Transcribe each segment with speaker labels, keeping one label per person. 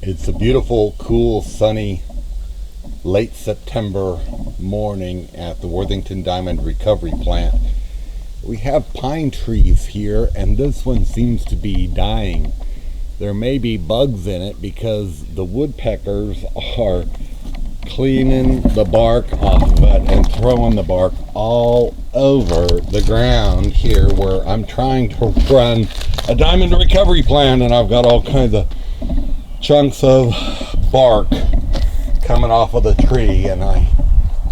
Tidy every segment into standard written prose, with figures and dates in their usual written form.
Speaker 1: It's a beautiful, cool, sunny, late September morning at the Worthington Diamond Recovery Plant. We have pine trees here, and this one seems to be dying. There may be bugs in it because the woodpeckers are cleaning the bark off of it and throwing the bark all over the ground here where I'm trying to run a diamond recovery plant, and I've got all kinds of chunks of bark coming off of the tree, and I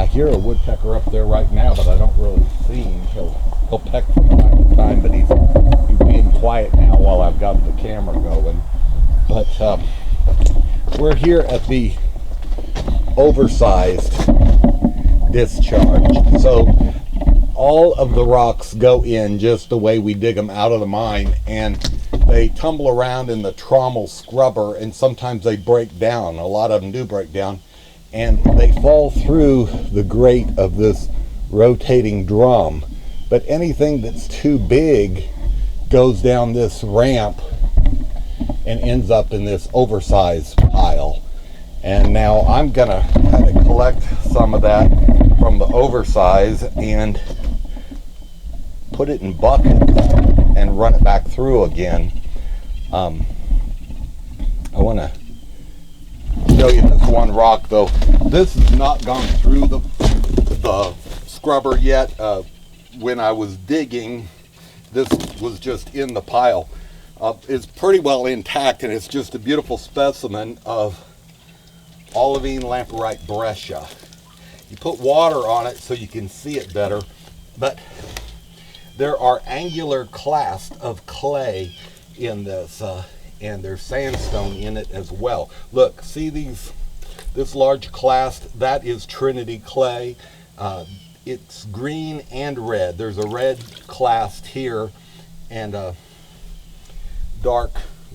Speaker 1: hear a woodpecker up there right now, but I don't really see him. He'll peck from time to time, but he's being quiet now while I've got the camera going. But we're here at the oversized discharge. So all of the rocks go in just the way we dig them out of the mine, and they tumble around in the trommel scrubber, and sometimes they break down. A lot of them do break down, and they fall through the grate of this rotating drum. But anything that's too big goes down this ramp and ends up in this oversized pile. And now I'm gonna kind of collect some of that from the oversize and put it in buckets and run it back through again. I want to show you this one rock though. This has not gone through the scrubber yet. When I was digging, this was just in the pile. It's pretty well intact, and it's just a beautiful specimen of olivine lamprite breccia. You put water on it so you can see it better, but there are angular clasts of clay in this, and there's sandstone in it as well. Look, see this large clast? That is Trinity clay. It's green and red. There's a red clast here and a dark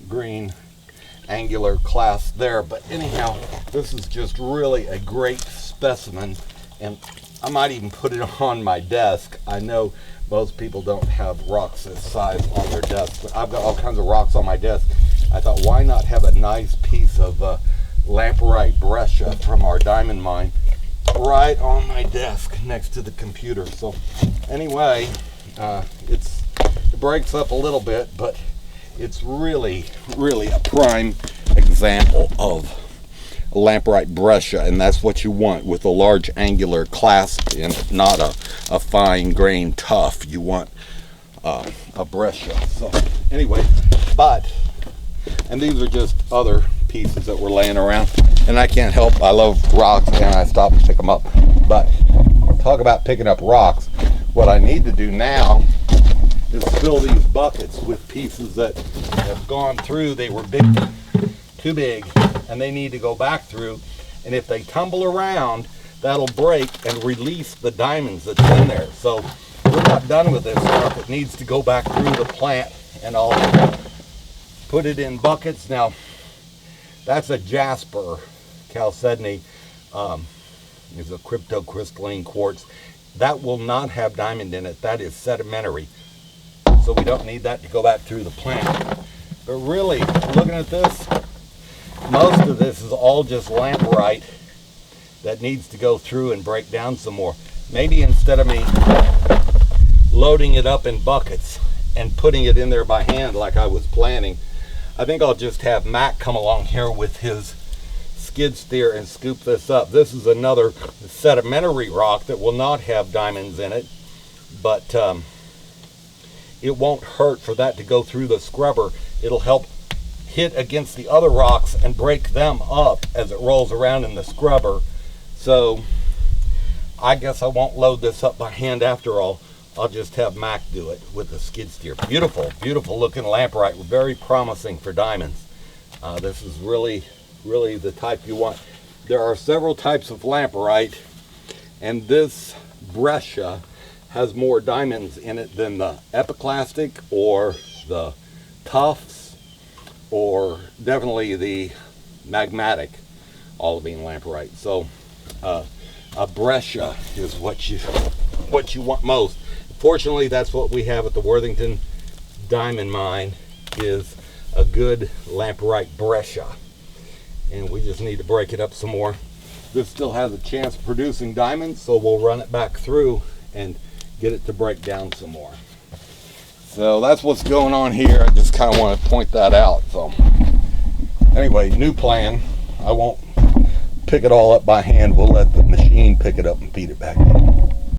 Speaker 1: green angular clast there. But anyhow, this is just really a great specimen, and I might even put it on my desk. I know most people don't have rocks this size on their desk, but I've got all kinds of rocks on my desk. I thought, why not have a nice piece of lamprite breccia from our diamond mine right on my desk next to the computer. So anyway, it breaks up a little bit, but it's really a prime example of lamprite breccia, and that's what you want with a large angular clasp in it, not a fine grain tough. You want a breccia. So anyway, and these are just other pieces that were laying around, and I can't help, I love rocks and I stop and pick them up. But talk about picking up rocks, what I need to do now is fill these buckets with pieces that have gone through. They were too big, and they need to go back through, and if they tumble around, that'll break and release the diamonds that's in there. So we're not done with this stuff. It needs to go back through the plant, and I'll put it in buckets. Now that's a jasper chalcedony, is a cryptocrystalline quartz. That will not have diamond in it. That is sedimentary, so we don't need that to go back through the plant. But really, looking at this, most of this is all just lamprite that needs to go through and break down some more. Maybe instead of me loading it up in buckets and putting it in there by hand like I was planning, I think I'll just have Mac come along here with his skid steer and scoop this up. This is another sedimentary rock that will not have diamonds in it, but it won't hurt for that to go through the scrubber. It'll help hit against the other rocks and break them up as it rolls around in the scrubber. So I guess I won't load this up by hand after all. I'll just have Mac do it with the skid steer. Beautiful looking lamprite, very promising for diamonds. This is really the type you want. There are several types of lamprite, and this breccia has more diamonds in it than the epiclastic or the tufts, or definitely the magmatic olivine lamprite. So a breccia is what you want most. Fortunately, that's what we have at the Worthington Diamond Mine, is a good lamprite breccia. and we just need to break it up some more. This still has a chance of producing diamonds, so we'll run it back through and get it to break down some more. So that's what's going on here. I just kind of want to point that out. So anyway, new plan. I won't pick it all up by hand. We'll let the machine pick it up and feed it back in.